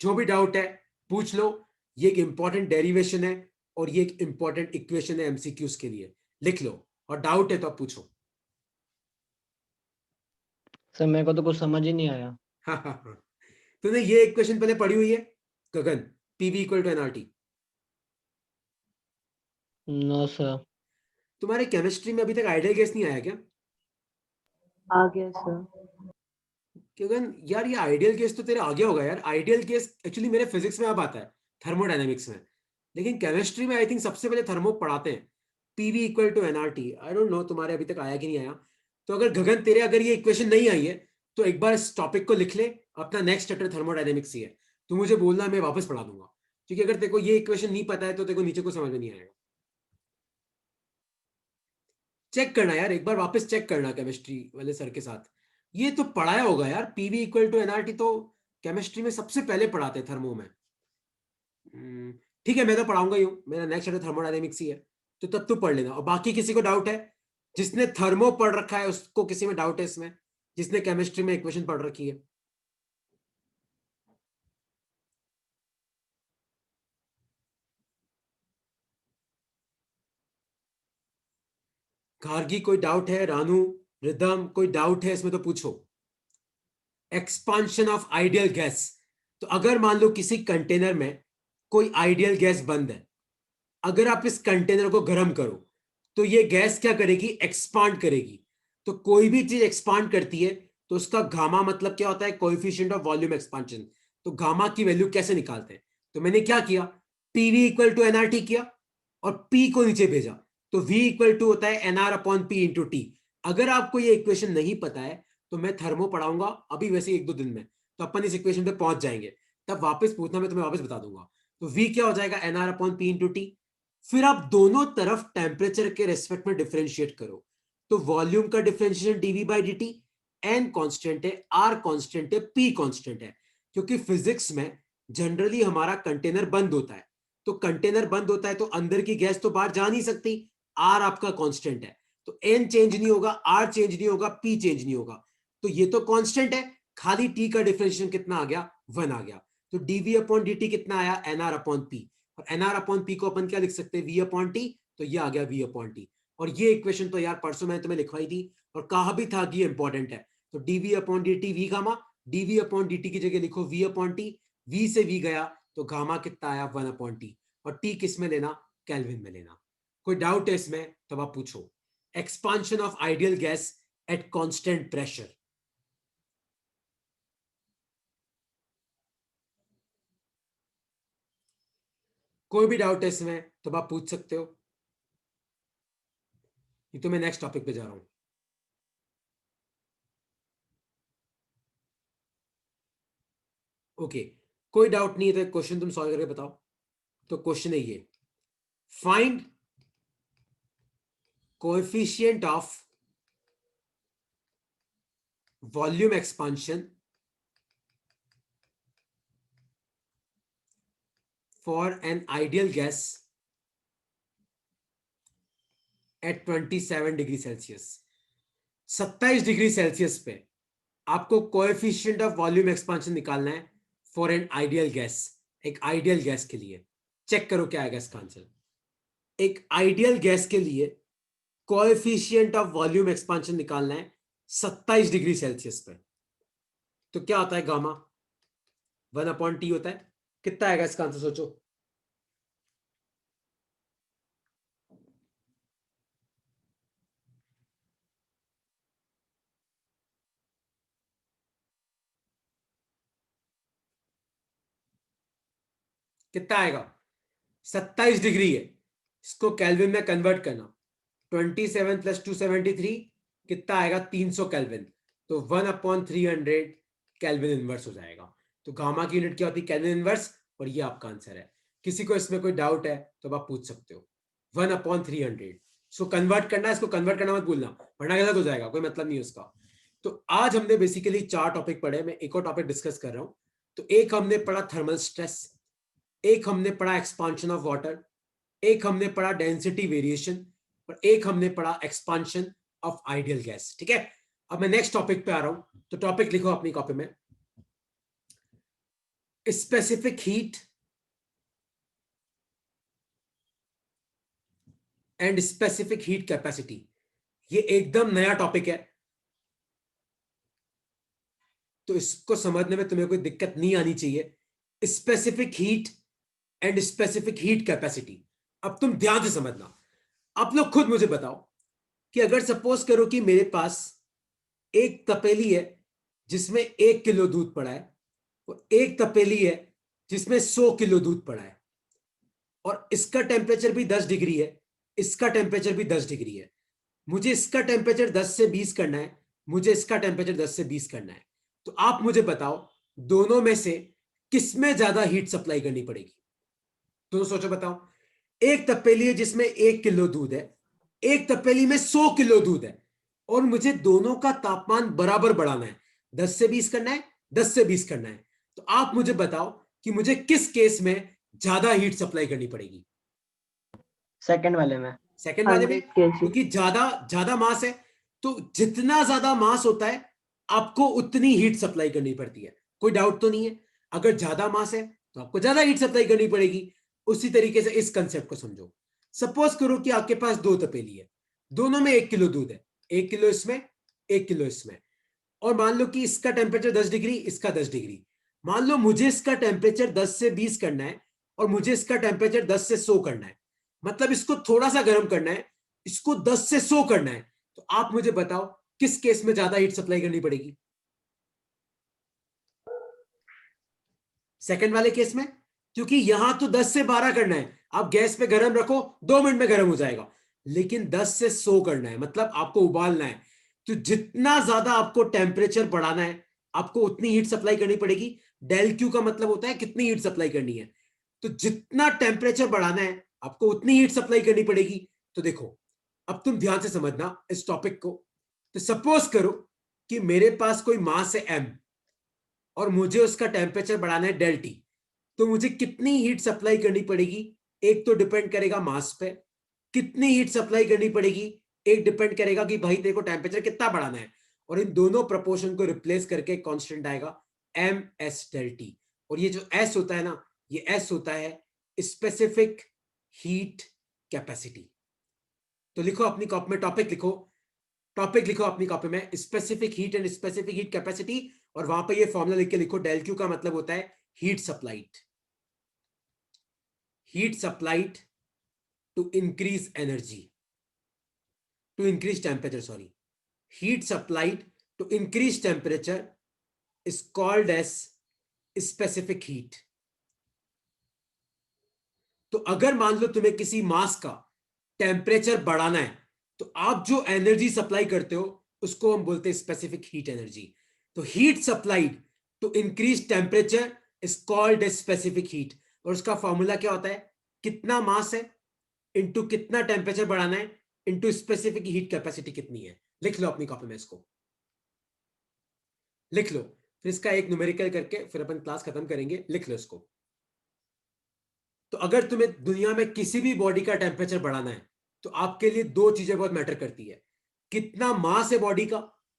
जो भी डाउट है पूछ लो। ये एक इंपॉर्टेंट डेरिवेशन है और ये एक इंपॉर्टेंट इक्वेशन है एमसीक्यूज के लिए, लिख लो, और डाउट है तो आप पूछो। सर मेरे को तो कुछ समझ ही नहीं आया। तूने ये इक्वेशन पहले पढ़ी हुई है Gagan, PV equal to NRT? No sir. तुम्हारे केमिस्ट्री में अभी तक आइडियल गैस नहीं आया क्या? आ गया सर। गगन यार ये आइडियल गैस तो तेरे आ गया होगा यार, आइडियल गैस एक्चुअली मेरे फिजिक्स में अब आता है, थर्मोडायनेमिक्स में, लेकिन केमिस्ट्री में आई थिंक सबसे पहले थर्मो पढ़ाते हैं, pv equal to nrt. I don't know तुम्हारे अभी तक आया कि नहीं आया। तो अगर गगन तेरे अगर ये इक्वेशन नहीं आई है तो एक बार इस टॉपिक को लिख ले, अपना नेक्स्ट चैप्टर थर्मोडायनेमिक्स ही है, तो मुझे बोलना, मैं वापस पढ़ा दूंगा, क्योंकि अगर तेरे को ये इक्वेशन नहीं पता है तो तेरे को नीचे को समझ में नहीं आएगा। चेक करना यार, एक बार वापस चेक करना केमिस्ट्री वाले सर के साथ, ये तो पढ़ाया होगा यार, पीवी इक्वल टू एनआरटी तो केमिस्ट्री में सबसे पहले पढ़ाते हैं थर्मो में। ठीक है, मैं तो पढ़ाऊंगा ही हूँ, मेरा नेक्स्ट चैप्टर थर्मोडायनेमिक्स ही है, तो तब तू पढ़ लेना। और बाकी किसी को डाउट है, जिसने थर्मो पढ़ रखा है उसको किसी में डाउट है इसमें, जिसने केमिस्ट्री में इक्वेशन पढ़ रखी है? गार्गी कोई डाउट है, रानू, रिदम कोई डाउट है इसमें तो पूछो। एक्सपांशन ऑफ आइडियल गैस, तो अगर मान लो किसी कंटेनर में कोई आइडियल गैस बंद है, अगर आप इस कंटेनर को गर्म करो तो ये गैस क्या करेगी, एक्सपांड करेगी। तो कोई भी चीज एक्सपांड करती है तो उसका गामा मतलब क्या होता है, कोएफिशिएंट ऑफ वॉल्यूम एक्सपांशन। तो गामा की वैल्यू कैसे निकालते हैं, तो मैंने क्या किया, पीवी इक्वल टू एनआरटी किया और पी को नीचे भेजा, तो वी इक्वल टू होता है nr upon p into t. अगर आपको ये इक्वेशन नहीं पता है तो मैं थर्मो पढ़ाऊंगा अभी वैसे 1-2 दिन में, तो अपन इस इक्वेशन पे पहुंच जाएंगे, तब वापस पूछना, मैं तुम्हें वापस बता दूंगा। तो वी क्या हो जाएगा, nr upon p into t. फिर आप दोनों तरफ टेम्परेचर के रेस्पेक्ट में डिफरेंशिएट करो, तो वॉल्यूम का differentiation dv by d t, n constant है, आर कॉन्स्टेंट है, पी कॉन्स्टेंट है, क्योंकि फिजिक्स में जनरली हमारा कंटेनर बंद होता है, तो कंटेनर बंद होता है तो अंदर की गैस तो बाहर जा नहीं सकती, आर आपका कांस्टेंट है, तो एन चेंज नहीं होगा, आर चेंज नहीं होगा, पी चेंज नहीं होगा, तो ये तो कांस्टेंट है, खाली टी का डिफरेंशिएशन कितना आ गया, 1 आ गया। तो डीवी अपॉन डी टी कितना आया, एनआर अपॉन पी, और एनआर अपॉन पी को अपन क्या लिख सकते हैं, वी अपॉन टी, तो ये आ गया वी अपॉन टी। और ये इक्वेशन तो यार परसों मैंने तुम्हें लिखवाई थी और कहा भी था कि ये इंपॉर्टेंट है। तो dv upon d t v gamma, dv upon d t की जगह लिखो वी अपॉन टी, वी से वी गया तो गामा कितना आया, 1 अपॉन टी, और टी किस में लेना, केल्विन में लेना। कोई डाउट है इसमें तब आप पूछो। Expansion of ideal gas at constant pressure, कोई भी डाउट है इसमें तब आप पूछ सकते हो, ये तो मैं नेक्स्ट टॉपिक पे जा रहा हूं। ओके, कोई डाउट नहीं है तो क्वेश्चन तुम सॉल्व करके बताओ। तो क्वेश्चन है ये, find coefficient of volume expansion for an ideal gas at 27 degree Celsius. 27 degree Celsius पे आपको कोएफिशिएंट ऑफ वॉल्यूम एक्सपांशन निकालना है फॉर एन आइडियल गैस, एक आइडियल गैस के लिए। चेक करो क्या आएगा इसका आंसर। एक आइडियल गैस के लिए कोएफिशिएंट ऑफ वॉल्यूम एक्सपांशन निकालना है 27 डिग्री सेल्सियस पे। तो क्या होता है गामा 1/T होता है। कितना आएगा इसका आंसर सोचो। कितना आएगा। 27 डिग्री है, इसको केल्विन में कन्वर्ट करना। 27 + 273 कितना आएगा 300 केल्विन। तो 1/300 केल्विन इनवर्स हो जाएगा। तो गामा की यूनिट क्या होती है केल्विन इनवर्स, और ये आपका आंसर है। किसी को इसमें कोई डाउट है तो आप पूछ सकते हो। 1/300 इसको कन्वर्ट करना है, इसको कन्वर्ट करना मत भूलना वरना गलत हो जाएगा, कोई मतलब नहीं उसका। तो आज हमने बेसिकली 4 टॉपिक पढ़े। मैं एक और टॉपिक डिस्कस कर रहा हूं। तो एक हमने पढ़ा थर्मल स्ट्रेस, एक हमने पढ़ा एक्सपांशन ऑफ वाटर, एक हमने पढ़ा डेंसिटी वेरिएशन, और एक हमने पढ़ा एक्सपांशन ऑफ आइडियल गैस। ठीक है, अब मैं नेक्स्ट टॉपिक पे आ रहा हूं। तो टॉपिक लिखो अपनी कॉपी में, specific heat and specific heat capacity. ये एकदम नया टॉपिक है, तो इसको समझने में तुम्हें कोई दिक्कत नहीं आनी चाहिए। Specific heat and specific heat capacity. अब तुम ध्यान से समझना। आप लोग खुद मुझे बताओ कि अगर सपोज करो कि मेरे पास एक तपेली है जिसमें 1 किलो दूध पड़ा है, और एक तपेली है जिसमें 100 किलो दूध पड़ा है, और इसका टेम्परेचर भी 10 डिग्री है, इसका टेम्परेचर भी 10 डिग्री है। मुझे इसका टेम्परेचर 10 से 20 करना है, मुझे इसका टेम्परेचर 10 से 20 करना है। तो आप मुझे बताओ दोनों में से किसमें ज्यादा हीट सप्लाई करनी पड़ेगी। तो सोचो बताओ। एक तपेली है जिसमें 1 किलो दूध है, एक तपेली में 100 किलो दूध है, और मुझे दोनों का तापमान बराबर बढ़ाना है। 10 से 20 करना है, 10 से 20 करना है। तो आप मुझे बताओ कि मुझे किस केस में ज्यादा हीट सप्लाई करनी पड़ेगी। सेकंड वाले में। सेकंड वाले में, 100 kg। क्योंकि ज्यादा ज्यादा मास है, तो जितना ज्यादा मास होता है आपको उतनी हीट सप्लाई करनी पड़ती है। कोई डाउट तो नहीं है। अगर ज्यादा मास है तो आपको ज्यादा हीट सप्लाई करनी पड़ेगी। उसी तरीके से इस कंसेप्ट को समझो। सपोज करो कि आपके पास 2 तपेली है, दोनों में 1 किलो दूध है, 1 किलो इसमें, 1 किलो इसमें, और मान लो कि इसका टेम्परेचर 10 डिग्री, इसका 10 डिग्री। मान लो मुझे इसका टेम्परेचर 10 से 20 करना है, और मुझे इसका टेम्परेचर 10 से 100 करना है। मतलब इसको थोड़ा सा गर्म करना है, इसको 10 से 100 करना है। तो आप मुझे बताओ किस केस में ज्यादा हीट सप्लाई करनी पड़ेगी। सेकंड वाले केस में, क्योंकि यहां तो 10 से 12 करना है। आप गैस पे गर्म रखो, 2 मिनट में गर्म हो जाएगा। लेकिन 10 से 100 करना है, मतलब आपको उबालना है। तो जितना ज्यादा आपको टेम्परेचर बढ़ाना है, आपको उतनी हीट सप्लाई करनी पड़ेगी। डेल क्यू का मतलब होता है कितनी हीट सप्लाई करनी है। तो जितना टेम्परेचर बढ़ाना है आपको उतनी हीट सप्लाई करनी पड़ेगी। तो देखो, अब तुम ध्यान से समझना इस टॉपिक को। तो सपोज करो कि मेरे पास कोई मास है m, और मुझे उसका टेम्परेचर बढ़ाना है डेल टी। तो मुझे कितनी हीट सप्लाई करनी पड़ेगी, एक तो डिपेंड करेगा मास पे। कितनी हीट सप्लाई करनी पड़ेगी, एक डिपेंड करेगा कि भाई तेरे को टेम्परेचर कितना बढ़ाना है। और इन दोनों प्रोपोर्शन को रिप्लेस करके कांस्टेंट आएगा एम एस डेल टी। और ये जो एस होता है ना, ये एस होता है स्पेसिफिक हीट कैपेसिटी। तो लिखो अपनी कॉपी में, टॉपिक लिखो, टॉपिक लिखो अपनी कॉपी में, specific heat and specific heat capacity. और वहां पे ये फॉर्मूला लिख के लिखो, डेल क्यू का मतलब होता है heat supplied, heat supplied to increase energy, to increase temperature, sorry, heat supplied to increase temperature is called as specific heat. तो अगर मान लो तुम्हें किसी मास का टेम्परेचर बढ़ाना है, तो आप जो एनर्जी सप्लाई करते हो उसको हम बोलते हैं स्पेसिफिक हीट एनर्जी। तो heat supplied to increase temperature is called as specific heat. और उसका फॉर्मूला क्या होता है, कितना मास है इंटू कितना टेम्परेचर बढ़ाना है इंटू स्पेसिफिक हीट कैपेसिटी कितनी है। लिख लो अपनी कॉपी में, इसको लिख लो। फिर इसका एक न्यूमेरिकल करके फिर अपन क्लास खत्म करेंगे। लिख लो इसको। तो अगर तुम्हें दुनिया में किसी भी बॉडी का टेम्परेचर बढ़ाना है तो आपके लिए दो चीजें बहुत मैटर करती है, कितना मास है बॉडी का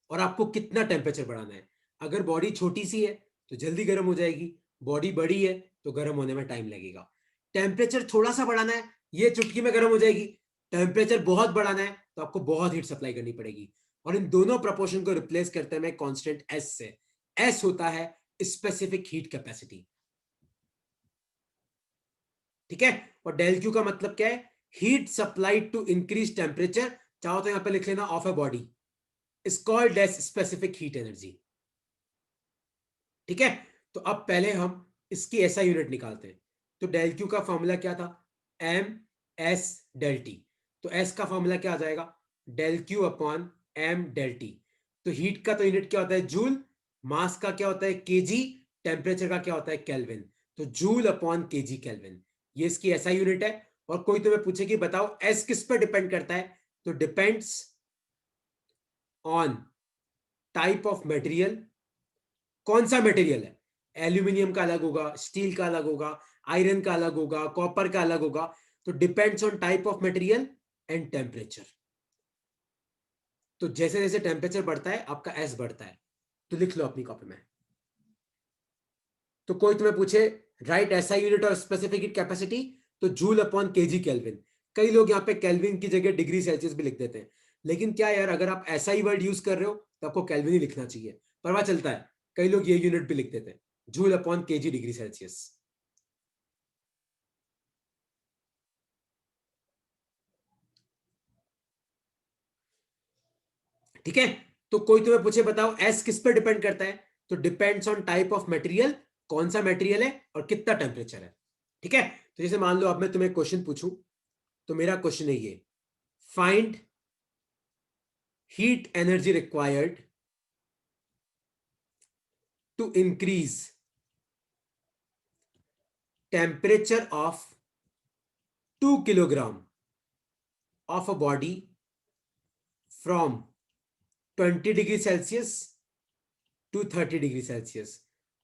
और आपको कितना टेम्परेचर बढ़ाना है। अगर बॉडी छोटी सी है तो जल्दी गर्म हो जाएगी, बॉडी बड़ी है तो गर्म होने में टाइम लगेगा। टेम्परेचर थोड़ा सा बढ़ाना है, ये चुटकी में गर्म हो जाएगी। टेम्परेचर बहुत बढ़ाना है तो आपको बहुत हीट सप्लाई करनी पड़ेगी। और इन दोनों प्रपोर्शन को रिप्लेस करते हैं मैं कांस्टेंट एस से। एस होता है स्पेसिफिक हीट कैपेसिटी, ठीक है। और डेल क्यू का मतलब क्या है, heat supplied to increase temperature, चाहो तो यहां पे लिख लेना of a body, is called as specific heat energy, ठीक है। तो अब पहले हम इसकी ऐसा यूनिट निकालते हैं। तो डेल क्यू का फॉर्मूला क्या था, एम एस डेल टी। तो एस का फॉर्मूला क्या आ जाएगा, del q upon m del t. तो हीट का तो यूनिट क्या होता है, जूल, मास का क्या होता है केजी, टेम्परेचर का क्या होता है केल्विन। तो जूल अपॉन केजी केल्विन, ये इसकी ऐसा यूनिट है। और कोई तुम्हें पूछे कि बताओ एस किस पर डिपेंड करता है, तो depends on type of material. कौन सा मटेरियल है, एल्यूमिनियम का अलग होगा, स्टील का अलग होगा, आयरन का अलग होगा, कॉपर का अलग होगा। तो depends on type of material and temperature. तो जैसे जैसे टेम्परेचर बढ़ता है आपका एस बढ़ता है। तो लिख लो अपनी कॉपी में। तो कोई तुम्हें पूछे राइट ऐसा यूनिट और स्पेसिफिक हीट कैपेसिटी, तो जूल अपॉन केजी केल्विन। कई लोग यहाँ पे केल्विन की जगह डिग्री सेल्सियस भी लिख देते हैं, लेकिन क्या यार, अगर आप ऐसा ही वर्ड यूज कर रहे हो तो आपको केल्विन ही लिखना चाहिए। पता चलता है कई लोग ये यूनिट भी लिख देते हैं, joule upon KG degree Celsius. ठीक है। तो कोई तुम्हें पूछे बताओ एस किस पर डिपेंड करता है, तो depends on type of material, कौन सा मटेरियल है और कितना टेम्परेचर है, ठीक है। तो जैसे मान लो अब मैं तुम्हें क्वेश्चन पूछूं, तो मेरा क्वेश्चन है ये, find heat energy required to increase temperature of 2 kilogram of a body from 20 degree Celsius to 30 degree Celsius.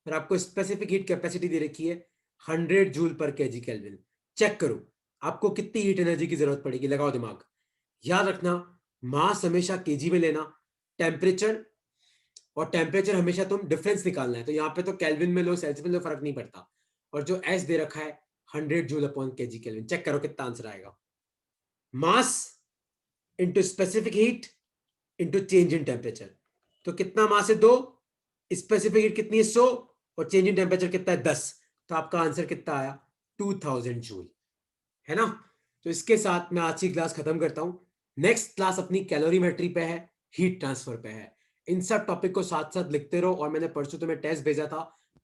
और आपको स्पेसिफिक हीट कैपेसिटी दे रखी है 100 जूल पर केजी केल्विन। चेक करो आपको कितनी हीट एनर्जी की जरूरत पड़ेगी, लगाओ दिमाग। याद रखना मास हमेशा केजी में लेना, टेम्परेचर और टेम्परेचर हमेशा तुम डिफरेंस निकालना है। तो यहाँ पे तो केल्विन में लो सेल्सियस में लो फर्क नहीं पड़ता। और जो एस दे रखा है 100 joule upon kg kelvin. Check करो कितना आंसर आएगा, mass into specific heat into change in temperature. तो कितना मास है 2, स्पेसिफिक हीट कितनी है 100 और चेंज इन टेम्परेचर कितना है 10। तो आपका आंसर कितना आया 2000 जूल, है ना। तो इसके साथ मैं आज की क्लास खत्म करता हूं। नेक्स्ट क्लास अपनी कैलोरीमेट्री पे है, हीट ट्रांसफर पे है। इन सब टॉपिक को साथ साथ लिखते रहो। और मैंने परसों तुम्हें टेस्ट भेजा था,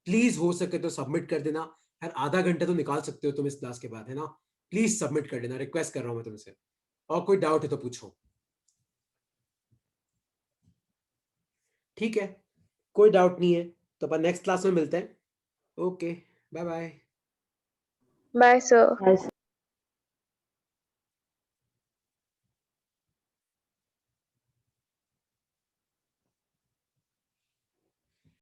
प्लीज हो सके तो सबमिट कर देना। यार आधा घंटा तो निकाल सकते हो तुम इस क्लास के बाद, है ना। प्लीज सबमिट कर देना, रिक्वेस्ट कर रहा हूं मैं तुमसे। और कोई डाउट है तो पूछो, ठीक है। कोई डाउट नहीं है तो अपन नेक्स्ट क्लास में मिलते हैं। Okay, bye bye. Bye, sir. Yes.